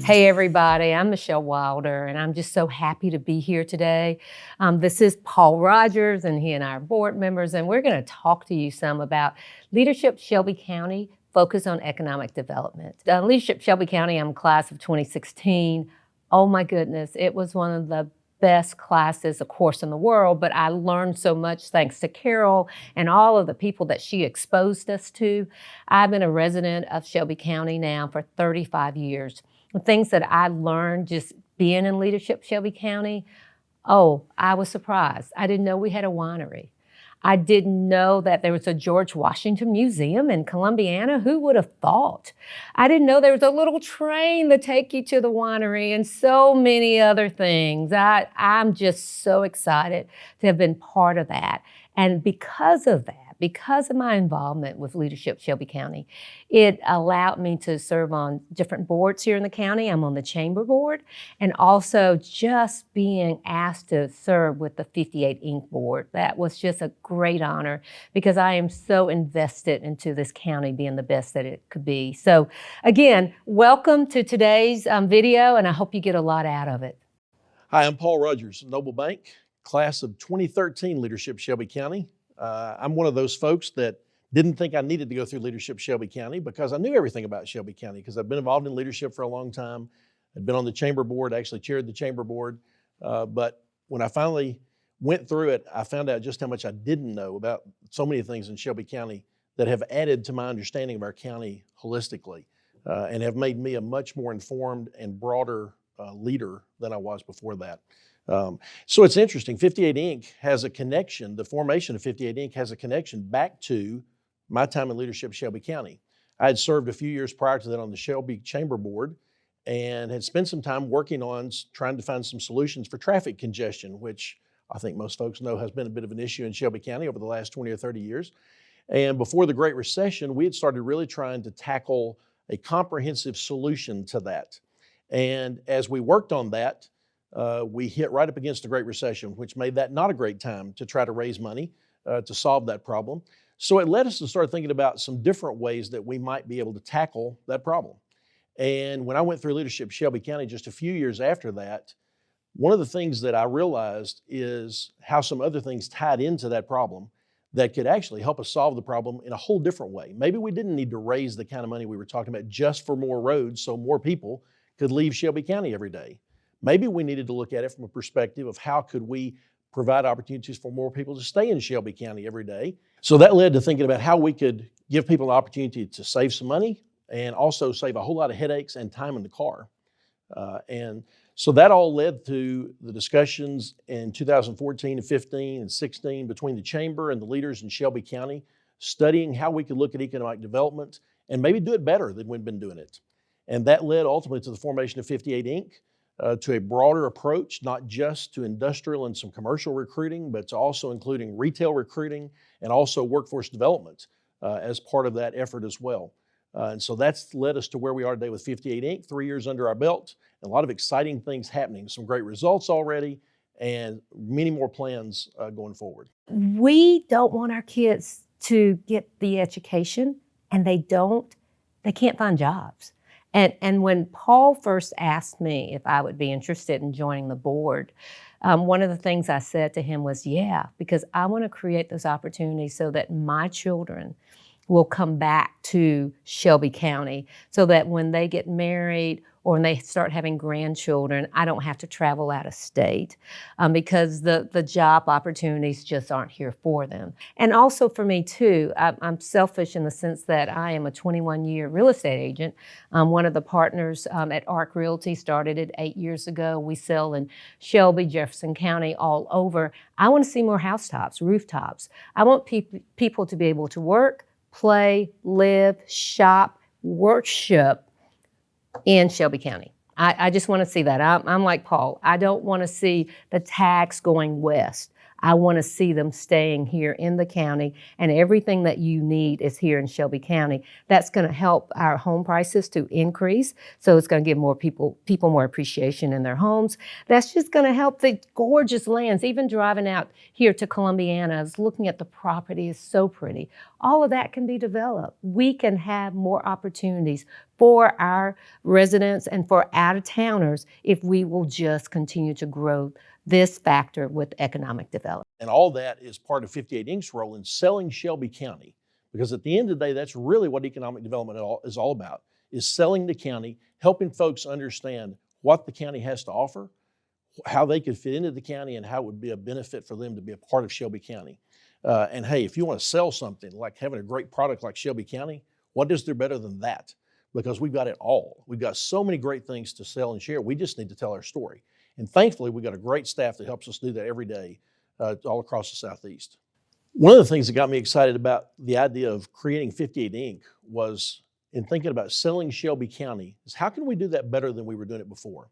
Hey everybody, I'm Michelle Wilder and I'm just so happy to be here today. This is Paul Rogers and he and I are board members, and we're going to talk to you some about Leadership Shelby County, focus on economic development. Leadership Shelby County, I'm class of 2016. Oh my goodness, it was one of the best classes, of course, in the world, but I learned so much thanks to Carol and all of the people that she exposed us to. I've been a resident of Shelby County now for 35 years. The things that I learned just being in Leadership Shelby County, oh, I was surprised. I didn't know we had a winery. I didn't know that there was a George Washington Museum in Columbiana. Who would have thought? I didn't know there was a little train to take you to the winery and so many other things. I'm just so excited to have been part of that. And because of that, because of my involvement with Leadership Shelby County, it allowed me to serve on different boards here in the county. I'm on the chamber board, and also just being asked to serve with the 58 Inc. board. That was just a great honor because I am so invested into this county being the best that it could be. So again, welcome to today's video, and I hope you get a lot out of it. Hi, I'm Paul Rogers, Noble Bank, class of 2013 Leadership Shelby County. I'm one of those folks that didn't think I needed to go through Leadership Shelby County because I knew everything about Shelby County because I've been involved in leadership for a long time. I'd been on the chamber board, actually chaired the chamber board. But when I finally went through it, I found out just how much I didn't know about so many things in Shelby County that have added to my understanding of our county holistically and have made me a much more informed and broader leader than I was before that. So it's interesting, 58 Inc. has a connection, the formation of 58 Inc. has a connection back to my time in Leadership Shelby County. I had served a few years prior to that on the Shelby Chamber Board and had spent some time working on trying to find some solutions for traffic congestion, which I think most folks know has been a bit of an issue in Shelby County over the last 20 or 30 years. And before the Great Recession, we had started really trying to tackle a comprehensive solution to that. And as we worked on that, we hit right up against the Great Recession, which made that not a great time to try to raise money to solve that problem. So it led us to start thinking about some different ways that we might be able to tackle that problem. And when I went through Leadership Shelby County just a few years after that, one of the things that I realized is how some other things tied into that problem that could actually help us solve the problem in a whole different way. Maybe we didn't need to raise the kind of money we were talking about just for more roads so more people could leave Shelby County every day. Maybe we needed to look at it from a perspective of how could we provide opportunities for more people to stay in Shelby County every day. So that led to thinking about how we could give people an opportunity to save some money and also save a whole lot of headaches and time in the car. And so that all led to the discussions in 2014 and 15 and 16 between the chamber and the leaders in Shelby County, studying how we could look at economic development and maybe do it better than we'd been doing it. And that led ultimately to the formation of 58 Inc., to a broader approach, not just to industrial and some commercial recruiting, but to also including retail recruiting and also workforce development as part of that effort as well. And so that's led us to where we are today with 58 Inc., 3 years under our belt, and a lot of exciting things happening, some great results already, and many more plans going forward. We don't want our kids to get the education, and they can't find jobs. And when Paul first asked me if I would be interested in joining the board, one of the things I said to him was, yeah, because I want to create those opportunities so that my children will come back to Shelby County so that when they get married or when they start having grandchildren, I don't have to travel out of state because the job opportunities just aren't here for them. And also for me too, I'm selfish in the sense that I am a 21-year real estate agent. One of the partners at ARC Realty started it 8 years ago. We sell in Shelby, Jefferson County, all over. I want to see more housetops, rooftops. I want people to be able to work, play, live, shop, worship in Shelby County. I just want to see that. I'm like Paul. I don't want to see the tax going west. I want to see them staying here in the county, and everything that you need is here in Shelby County. That's going to help our home prices to increase, so it's going to give more people more appreciation in their homes. That's just going to help the gorgeous lands. Even driving out here to Columbiana, I was looking at the property, is so pretty. All of that can be developed. We can have more opportunities for our residents and for out-of-towners if we will just continue to grow this factor with economic development. And all that is part of 58 Inc.'s role in selling Shelby County, because at the end of the day, that's really what economic development is all about, is selling the county, helping folks understand what the county has to offer, how they could fit into the county, and how it would be a benefit for them to be a part of Shelby County. And hey, if you want to sell something like having a great product like Shelby County, what is there better than that? Because we've got it all. We've got so many great things to sell and share. We just need to tell our story. And thankfully, we've got a great staff that helps us do that every day all across the Southeast. One of the things that got me excited about the idea of creating 58 Inc. was, in thinking about selling Shelby County, is how can we do that better than we were doing it before?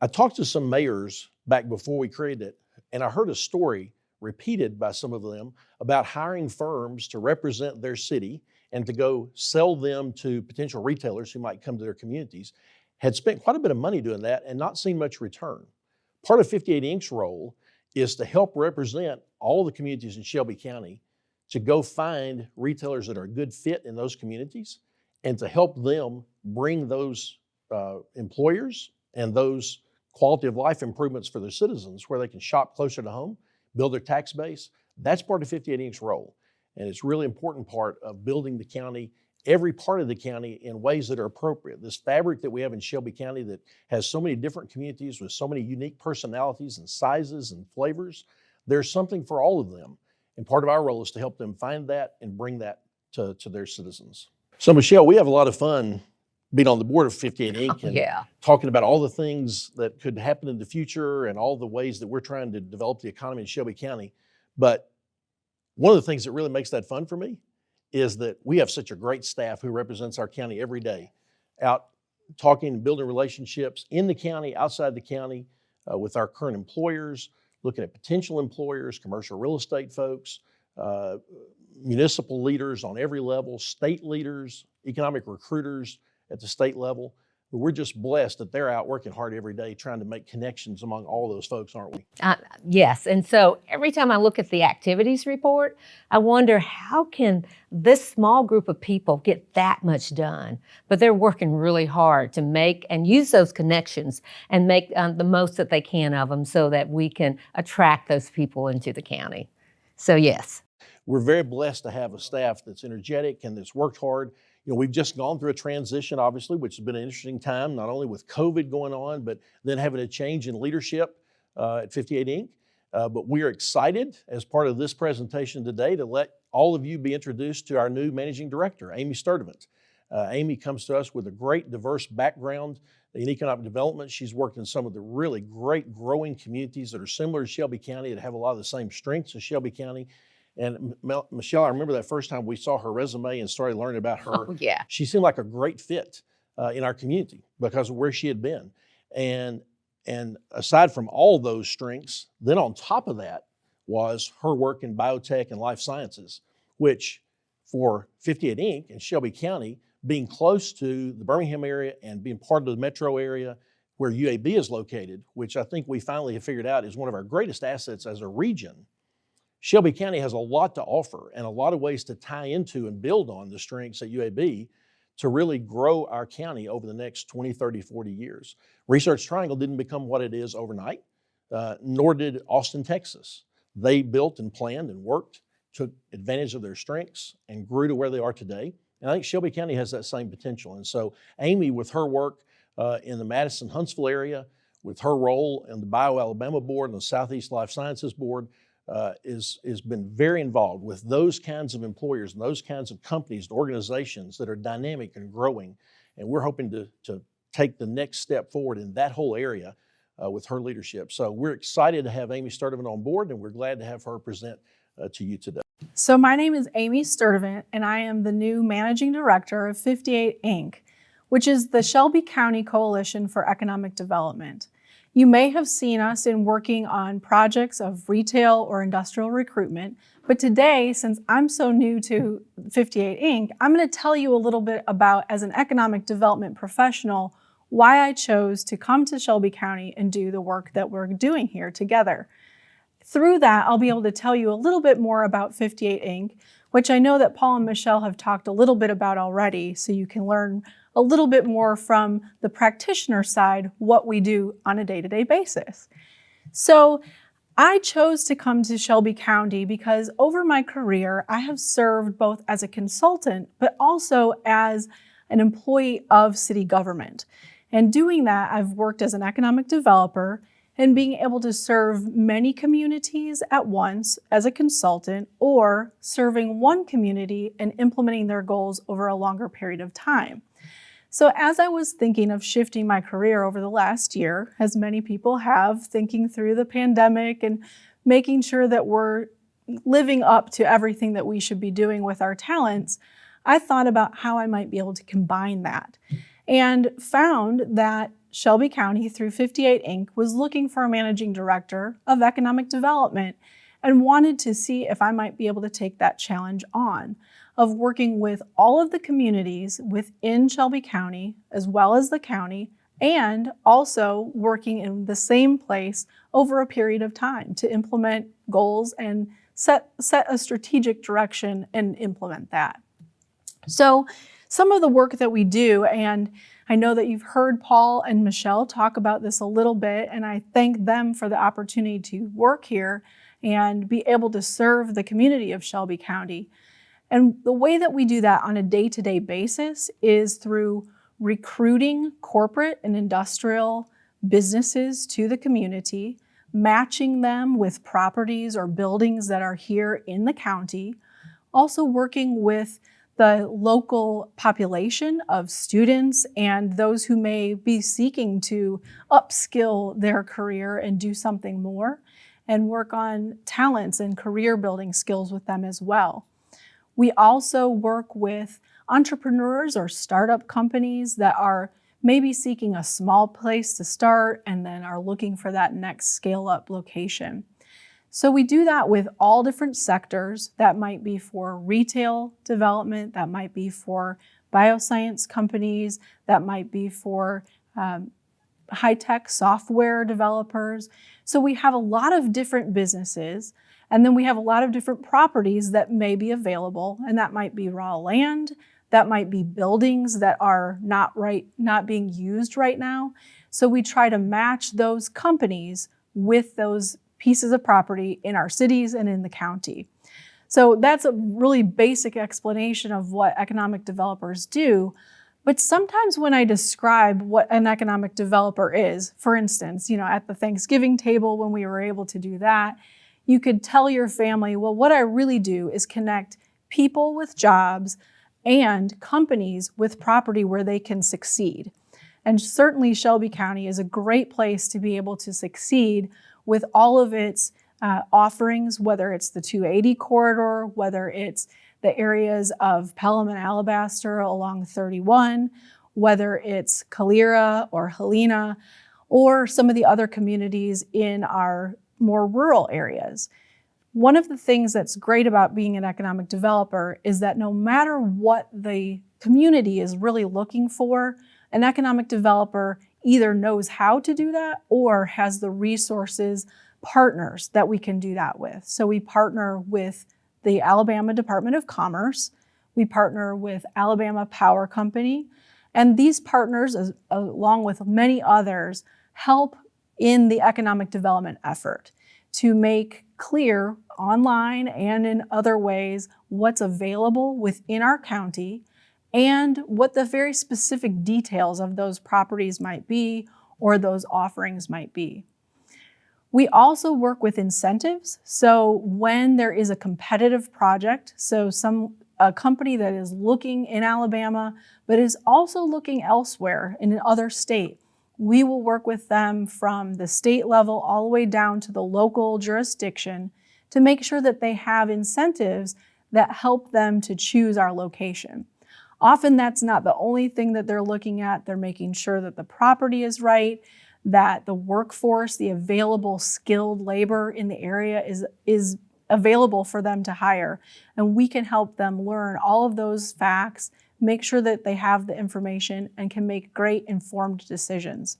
I talked to some mayors back before we created it, and I heard a story repeated by some of them about hiring firms to represent their city and to go sell them to potential retailers who might come to their communities, had spent quite a bit of money doing that and not seen much return. Part of 58 Inc.'s role is to help represent all the communities in Shelby County, to go find retailers that are a good fit in those communities, and to help them bring those employers and those quality of life improvements for their citizens where they can shop closer to home, build their tax base. That's part of 58 Inc.'s role. And it's a really important part of building the county, every part of the county, in ways that are appropriate. This fabric that we have in Shelby County that has so many different communities with so many unique personalities and sizes and flavors, there's something for all of them. And part of our role is to help them find that and bring that to their citizens. So Michelle, we have a lot of fun being on the board of 58 Inc. and talking about all the things that could happen in the future and all the ways that we're trying to develop the economy in Shelby County. But one of the things that really makes that fun for me is that we have such a great staff who represents our county every day, out talking and building relationships in the county, outside the county, with our current employers, looking at potential employers, commercial real estate folks, municipal leaders on every level, state leaders, economic recruiters at the state level. We're just blessed that they're out working hard every day trying to make connections among all those folks, aren't we? Yes, and so every time I look at the activities report, I wonder, how can this small group of people get that much done? But they're working really hard to make and use those connections and make the most that they can of them so that we can attract those people into the county. So yes. We're very blessed to have a staff that's energetic and that's worked hard. You know, we've just gone through a transition, obviously, which has been an interesting time, not only with COVID going on, but then having a change in leadership at 58 Inc. But we are excited, as part of this presentation today, to let all of you be introduced to our new managing director, Amy Sturdivant. Amy comes to us with a great, diverse background in economic development. She's worked in some of the really great growing communities that are similar to Shelby County, that have a lot of the same strengths as Shelby County. And Michelle, I remember that first time we saw her resume and started learning about her. Oh, yeah. She seemed like a great fit in our community because of where she had been. And aside from all those strengths, then on top of that was her work in biotech and life sciences, which for 58 Inc. and Shelby County, being close to the Birmingham area and being part of the metro area where UAB is located, which I think we finally have figured out is one of our greatest assets as a region. Shelby County has a lot to offer and a lot of ways to tie into and build on the strengths at UAB to really grow our county over the next 20, 30, 40 years. Research Triangle didn't become what it is overnight, nor did Austin, Texas. They built and planned and worked, took advantage of their strengths, and grew to where they are today. And I think Shelby County has that same potential. And so Amy, with her work in the Madison-Huntsville area, with her role in the BioAlabama Board and the Southeast Life Sciences Board, has been very involved with those kinds of employers and those kinds of companies and organizations that are dynamic and growing. And we're hoping to take the next step forward in that whole area with her leadership. So we're excited to have Amy Sturdivant on board, and we're glad to have her present to you today. So my name is Amy Sturdivant, and I am the new Managing Director of 58 Inc., which is the Shelby County Coalition for Economic Development. You may have seen us in working on projects of retail or industrial recruitment, but today, since I'm so new to 58 Inc., I'm going to tell you a little bit about, as an economic development professional, why I chose to come to Shelby County and do the work that we're doing here together. Through that, I'll be able to tell you a little bit more about 58 Inc., which I know that Paul and Michelle have talked a little bit about already, so you can learn a little bit more from the practitioner side what we do on a day-to-day basis. So I chose to come to Shelby County because over my career, I have served both as a consultant, but also as an employee of city government. And doing that, I've worked as an economic developer and being able to serve many communities at once as a consultant, or serving one community and implementing their goals over a longer period of time. So as I was thinking of shifting my career over the last year, as many people have, thinking through the pandemic and making sure that we're living up to everything that we should be doing with our talents, I thought about how I might be able to combine that, and found that Shelby County, through 58 Inc., was looking for a managing director of economic development and wanted to see if I might be able to take that challenge on, of working with all of the communities within Shelby County, as well as the county, and also working in the same place over a period of time to implement goals and set a strategic direction and implement that. So some of the work that we do, and I know that you've heard Paul and Michelle talk about this a little bit, and I thank them for the opportunity to work here and be able to serve the community of Shelby County. And the way that we do that on a day-to-day basis is through recruiting corporate and industrial businesses to the community, matching them with properties or buildings that are here in the county, also working with the local population of students and those who may be seeking to upskill their career and do something more, and work on talents and career building skills with them as well. We also work with entrepreneurs or startup companies that are maybe seeking a small place to start and then are looking for that next scale-up location. So we do that with all different sectors. That might be for retail development, that might be for bioscience companies, that might be for high-tech software developers. So we have a lot of different businesses, and then we have a lot of different properties that may be available, and that might be raw land, that might be buildings that are not being used right now. So we try to match those companies with those pieces of property in our cities and in the county. So that's a really basic explanation of what economic developers do. But sometimes when I describe what an economic developer is, for instance, at the Thanksgiving table when we were able to do that, you could tell your family, well, what I really do is connect people with jobs and companies with property where they can succeed. And certainly Shelby County is a great place to be able to succeed with all of its offerings, whether it's the 280 corridor, whether it's the areas of Pelham and Alabaster along 31, whether it's Calera or Helena, or some of the other communities in our more rural areas. One of the things that's great about being an economic developer is that no matter what the community is really looking for, an economic developer either knows how to do that or has the resources, partners that we can do that with. So we partner with the Alabama Department of Commerce, we partner with Alabama Power Company, and these partners, along with many others, help in the economic development effort to make clear online and in other ways what's available within our county and what the very specific details of those properties might be or those offerings might be. We also work with incentives. So when there is a competitive project, a company that is looking in Alabama, but is also looking elsewhere in another state, we will work with them from the state level all the way down to the local jurisdiction to make sure that they have incentives that help them to choose our location. Often that's not the only thing that they're looking at. They're making sure that the property is right, that the workforce, the available skilled labor in the area is available for them to hire. And we can help them learn all of those facts, make sure that they have the information and can make great informed decisions.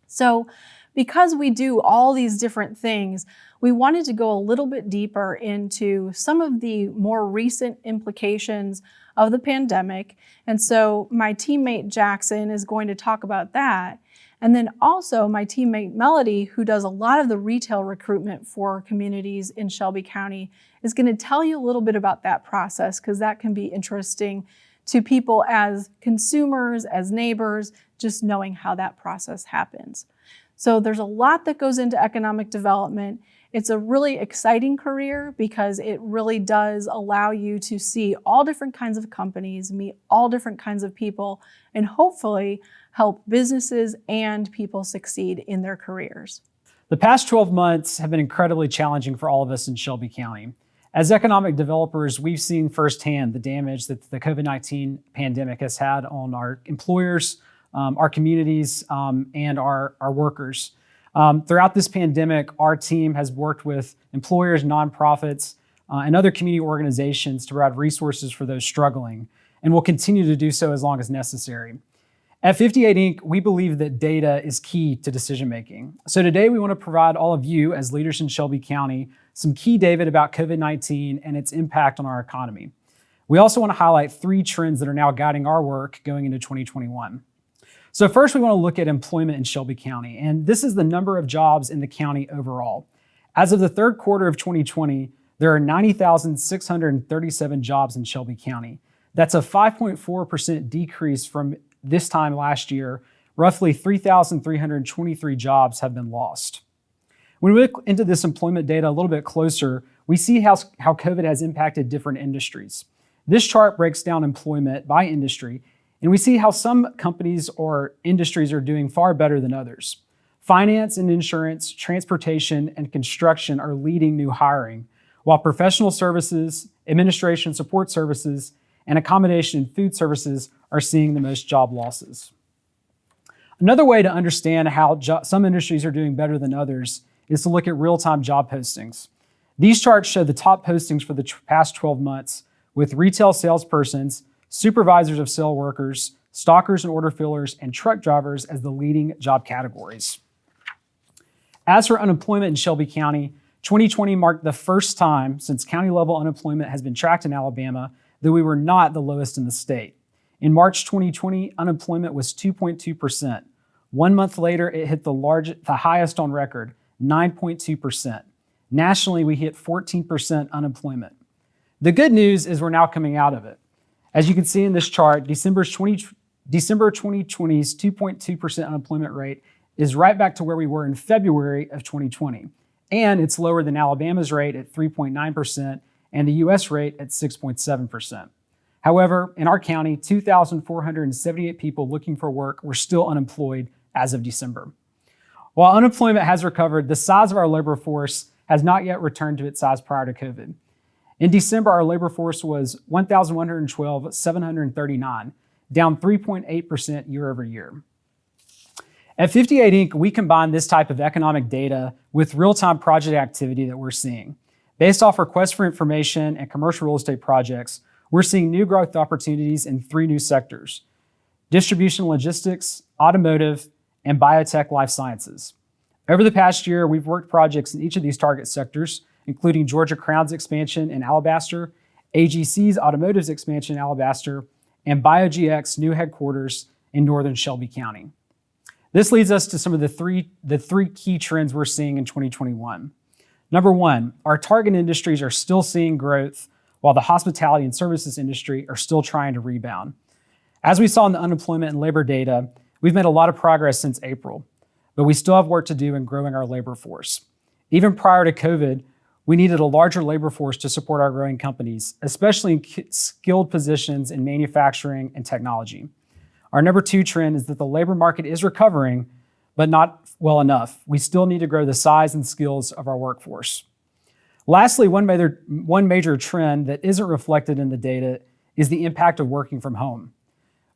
So because we do all these different things, we wanted to go a little bit deeper into some of the more recent implications of the pandemic. And so my teammate Jackson is going to talk about that. And then also my teammate Melody, who does a lot of the retail recruitment for communities in Shelby County, is going to tell you a little bit about that process, because that can be interesting to people as consumers, as neighbors, just knowing how that process happens. So there's a lot that goes into economic development. It's a really exciting career because it really does allow you to see all different kinds of companies, meet all different kinds of people, and hopefully help businesses and people succeed in their careers. The past 12 months have been incredibly challenging for all of us in Shelby County. As economic developers, we've seen firsthand the damage that the COVID-19 pandemic has had on our employers, our communities, and our workers. Throughout this pandemic, our team has worked with employers, nonprofits, and other community organizations to provide resources for those struggling, and will continue to do so as long as necessary. At 58 Inc., we believe that data is key to decision making. So today we want to provide all of you as leaders in Shelby County some key data about COVID-19 and its impact on our economy. We also want to highlight 3 trends that are now guiding our work going into 2021. So first, we want to look at employment in Shelby County, and this is the number of jobs in the county overall. As of the third quarter of 2020, there are 90,637 jobs in Shelby County. That's a 5.4% decrease from this time last year. Roughly 3,323 jobs have been lost. When we look into this employment data a little bit closer, we see how COVID has impacted different industries. This chart breaks down employment by industry, and we see how some companies or industries are doing far better than others. Finance and insurance, transportation, and construction are leading new hiring, while professional services, administration support services, and accommodation and food services are seeing the most job losses. Another way to understand how some industries are doing better than others is to look at real-time job postings. These charts show the top postings for the past 12 months, with retail salespersons, supervisors of sale workers, stockers and order fillers, and truck drivers as the leading job categories. As for unemployment in Shelby County, 2020 marked the first time since county-level unemployment has been tracked in Alabama that we were not the lowest in the state. In March 2020, unemployment was 2.2%. 1 month later, it hit the highest on record, 9.2%. Nationally, we hit 14% unemployment. The good news is we're now coming out of it. As you can see in this chart, December 2020's 2.2% unemployment rate is right back to where we were in February of 2020. And it's lower than Alabama's rate at 3.9% and the US rate at 6.7%. However, in our county, 2,478 people looking for work were still unemployed as of December. While unemployment has recovered, the size of our labor force has not yet returned to its size prior to COVID. In December, our labor force was 1,112,739, down 3.8% year over year. At 58 Inc., we combine this type of economic data with real-time project activity that we're seeing. Based off requests for information and commercial real estate projects, we're seeing new growth opportunities in 3 new sectors: distribution and logistics, automotive, and biotech life sciences. Over the past year, we've worked projects in each of these target sectors, including Georgia Crown's expansion in Alabaster, AGC's automotive's expansion in Alabaster, and BioGX's new headquarters in northern Shelby County. This leads us to some of the three key trends we're seeing in 2021. Number 1, our target industries are still seeing growth, while the hospitality and services industry are still trying to rebound. As we saw in the unemployment and labor data, we've made a lot of progress since April, but we still have work to do in growing our labor force. Even prior to COVID, we needed a larger labor force to support our growing companies, especially in skilled positions in manufacturing and technology. Our number 2 trend is that the labor market is recovering, but not well enough. We still need to grow the size and skills of our workforce. Lastly, one major trend that isn't reflected in the data is the impact of working from home.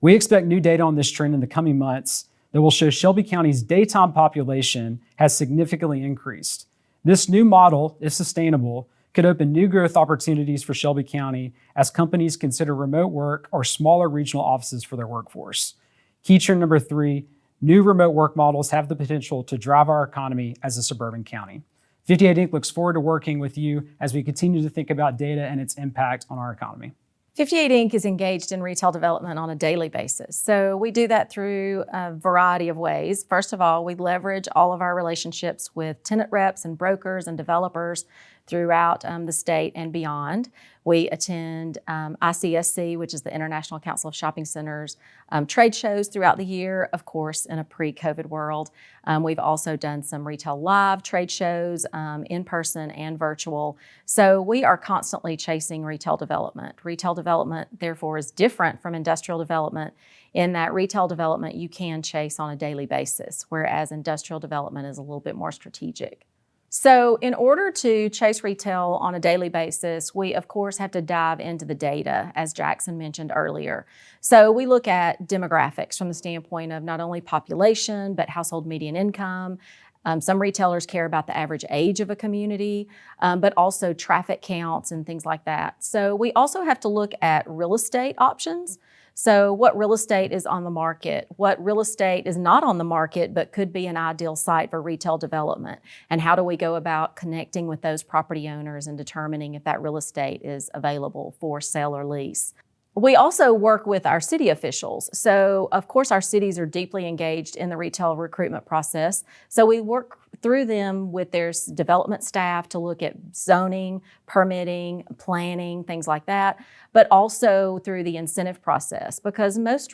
We expect new data on this trend in the coming months that will show Shelby County's daytime population has significantly increased. This new model, if sustainable, could open new growth opportunities for Shelby County as companies consider remote work or smaller regional offices for their workforce. Key trend number 3, new remote work models have the potential to drive our economy as a suburban county. 58 Inc. looks forward to working with you as we continue to think about data and its impact on our economy. 58 Inc. is engaged in retail development on a daily basis. So we do that through a variety of ways. First of all, we leverage all of our relationships with tenant reps and brokers and developers throughout the state and beyond. We attend ICSC, which is the International Council of Shopping Centers, trade shows throughout the year, of course, in a pre-COVID world. We've also done some retail live trade shows, in person and virtual. So we are constantly chasing retail development. Retail development, therefore, is different from industrial development in that retail development you can chase on a daily basis, whereas industrial development is a little bit more strategic. So in order to chase retail on a daily basis, we of course have to dive into the data, as Jackson mentioned earlier. So we look at demographics from the standpoint of not only population, but household median income. Some retailers care about the average age of a community, but also traffic counts and things like that. So we also have to look at real estate options. So what real estate is on the market, what real estate is not on the market, but could be an ideal site for retail development, and how do we go about connecting with those property owners and determining if that real estate is available for sale or lease. We also work with our city officials. So of course our cities are deeply engaged in the retail recruitment process. So we work through them with their development staff to look at zoning, permitting, planning, things like that, but also through the incentive process, because most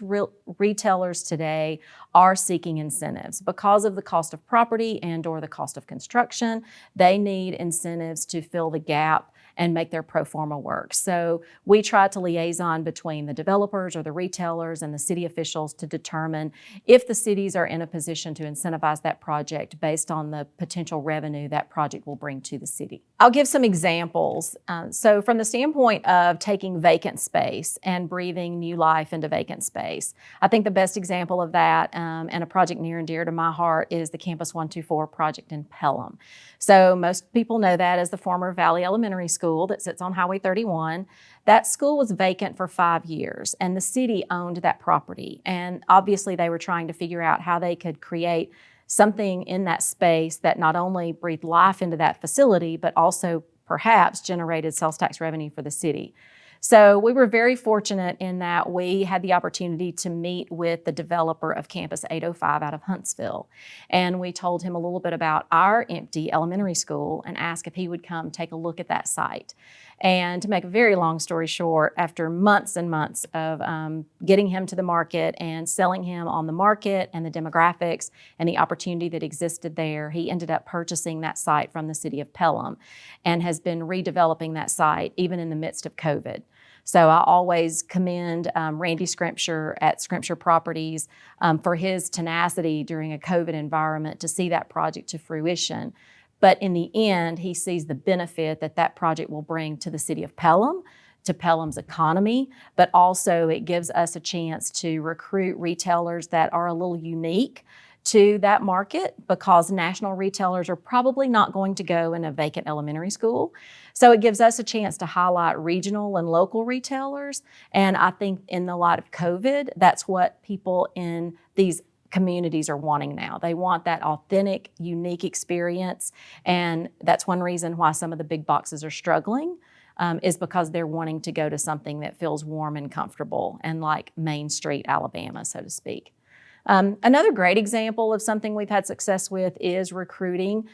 retailers today are seeking incentives because of the cost of property and or the cost of construction. They need incentives to fill the gap and make their pro forma work. So we try to liaison between the developers or the retailers and the city officials to determine if the cities are in a position to incentivize that project based on the potential revenue that project will bring to the city. I'll give some examples. So from the standpoint of taking vacant space and breathing new life into vacant space, I think the best example of that and a project near and dear to my heart is the Campus 124 project in Pelham. So most people know that as the former Valley Elementary School that sits on Highway 31. That school was vacant for 5 years and the city owned that property. And obviously they were trying to figure out how they could create something in that space that not only breathed life into that facility, but also perhaps generated sales tax revenue for the city. So we were very fortunate in that we had the opportunity to meet with the developer of Campus 805 out of Huntsville. And we told him a little bit about our empty elementary school and asked if he would come take a look at that site. And to make a very long story short, after months and months of getting him to the market and selling him on the market and the demographics and the opportunity that existed there, he ended up purchasing that site from the city of Pelham and has been redeveloping that site even in the midst of COVID. So I always commend Randy Scrimpture at Scrimpture Properties for his tenacity during a COVID environment to see that project to fruition. But in the end, he sees the benefit that that project will bring to the city of Pelham, to Pelham's economy, but also it gives us a chance to recruit retailers that are a little unique to that market because national retailers are probably not going to go in a vacant elementary school. So it gives us a chance to highlight regional and local retailers. And I think in the light of COVID, that's what people in these communities are wanting now. They want that authentic, unique experience. And that's one reason why some of the big boxes are struggling is because they're wanting to go to something that feels warm and comfortable and like Main Street, Alabama, so to speak. Another great example of something we've had success with is recruiting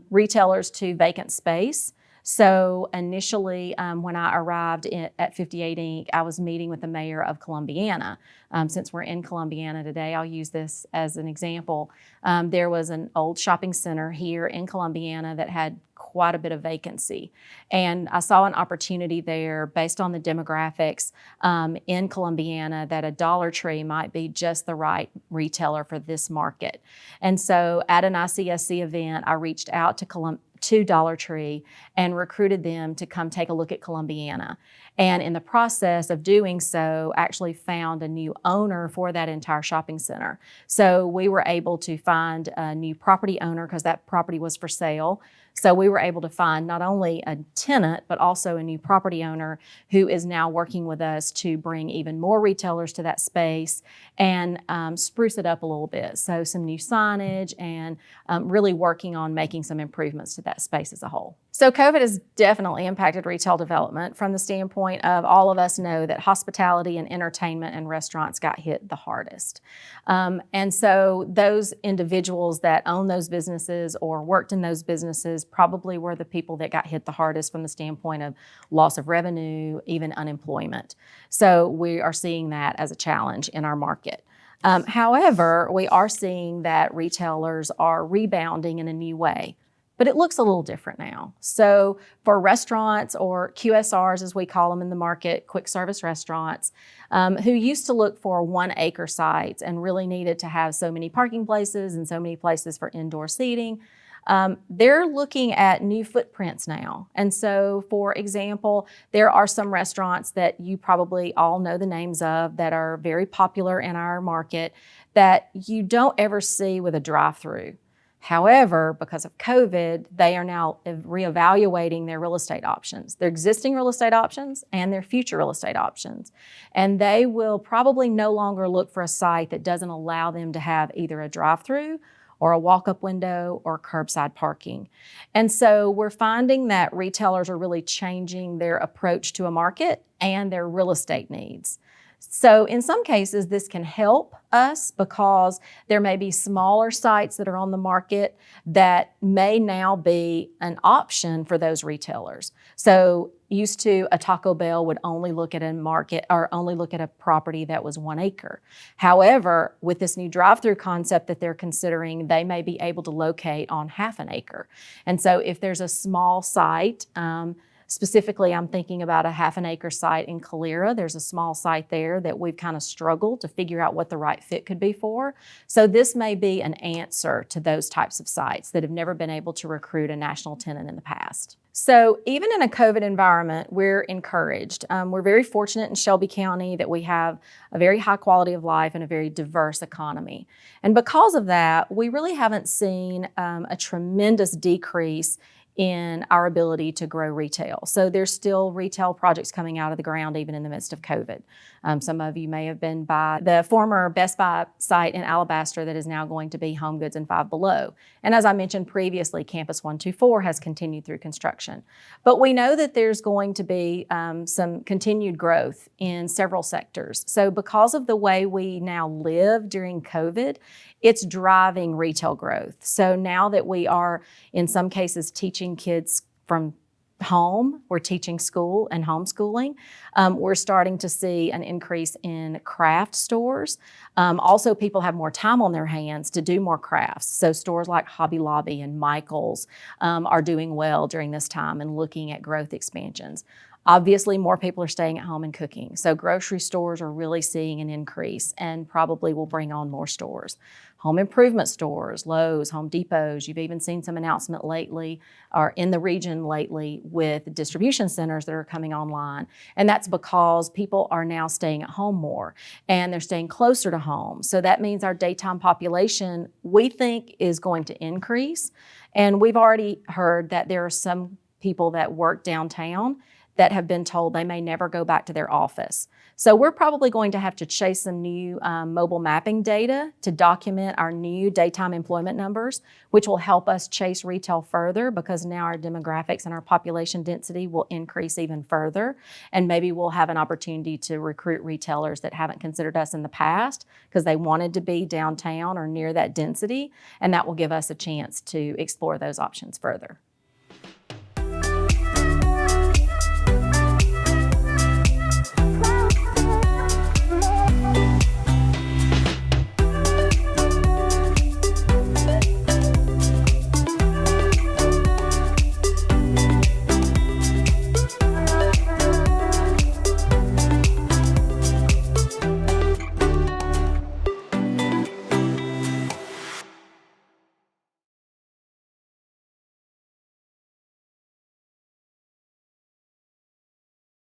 retailers to vacant space. So initially, when I arrived at 58 Inc., I was meeting with the mayor of Columbiana. Since we're in Columbiana today, I'll use this as an example. There was an old shopping center here in Columbiana that had quite a bit of vacancy. And I saw an opportunity there based on the demographics in Columbiana that a Dollar Tree might be just the right retailer for this market. And so at an ICSC event, I reached out to to Dollar Tree and recruited them to come take a look at Columbiana. And in the process of doing so, actually found a new owner for that entire shopping center. So we were able to find a new property owner because that property was for sale. So we were able to find not only a tenant, but also a new property owner who is now working with us to bring even more retailers to that space and spruce it up a little bit. So some new signage and really working on making some improvements to that space as a whole. So COVID has definitely impacted retail development from the standpoint of all of us know that hospitality and entertainment and restaurants got hit the hardest. And so those individuals that own those businesses or worked in those businesses probably were the people that got hit the hardest from the standpoint of loss of revenue, even unemployment. So we are seeing that as a challenge in our market. However, we are seeing that retailers are rebounding in a new way. But it looks a little different now. So for restaurants, or QSRs as we call them in the market, quick service restaurants, who used to look for 1 acre sites and really needed to have so many parking places and so many places for indoor seating, they're looking at new footprints now. And so, for example, there are some restaurants that you probably all know the names of that are very popular in our market that you don't ever see with a drive-through. However, because of COVID, they are now reevaluating their real estate options, their existing real estate options and their future real estate options. And they will probably no longer look for a site that doesn't allow them to have either a drive-through or a walk-up window or curbside parking. And so we're finding that retailers are really changing their approach to a market and their real estate needs. So in some cases, this can help us because there may be smaller sites that are on the market that may now be an option for those retailers. So used to, a Taco Bell would only look at a market or only look at a property that was 1 acre. However, with this new drive-through concept that they're considering, they may be able to locate on 1/2 an acre. And so if there's a small site, specifically, I'm thinking about a 1/2 an acre site in Calera. There's a small site there that we've kind of struggled to figure out what the right fit could be for. So this may be an answer to those types of sites that have never been able to recruit a national tenant in the past. So even in a COVID environment, we're encouraged. We're very fortunate in Shelby County that we have a very high quality of life and a very diverse economy. And because of that, we really haven't seen a tremendous decrease in our ability to grow retail. So there's still retail projects coming out of the ground even in the midst of COVID. Some of you may have been by the former Best Buy site in Alabaster that is now going to be Home Goods and Five Below. And as I mentioned previously, Campus 124 has continued through construction. But we know that there's going to be some continued growth in several sectors. So because of the way we now live during COVID, it's driving retail growth. So now that we are, in some cases, teaching kids from home, we're teaching school and homeschooling, we're starting to see an increase in craft stores. Also, people have more time on their hands to do more crafts. So stores like Hobby Lobby and Michael's are doing well during this time and looking at growth expansions. Obviously, more people are staying at home and cooking. So grocery stores are really seeing an increase and probably will bring on more stores. Home improvement stores, Lowe's, Home Depots, you've even seen some announcement lately or in the region lately with distribution centers that are coming online. And that's because people are now staying at home more and they're staying closer to home. So that means our daytime population, we think, is going to increase. And we've already heard that there are some people that work downtown that have been told they may never go back to their office. So we're probably going to have to chase some new mobile mapping data to document our new daytime employment numbers, which will help us chase retail further because now our demographics and our population density will increase even further. And maybe we'll have an opportunity to recruit retailers that haven't considered us in the past because they wanted to be downtown or near that density. And that will give us a chance to explore those options further.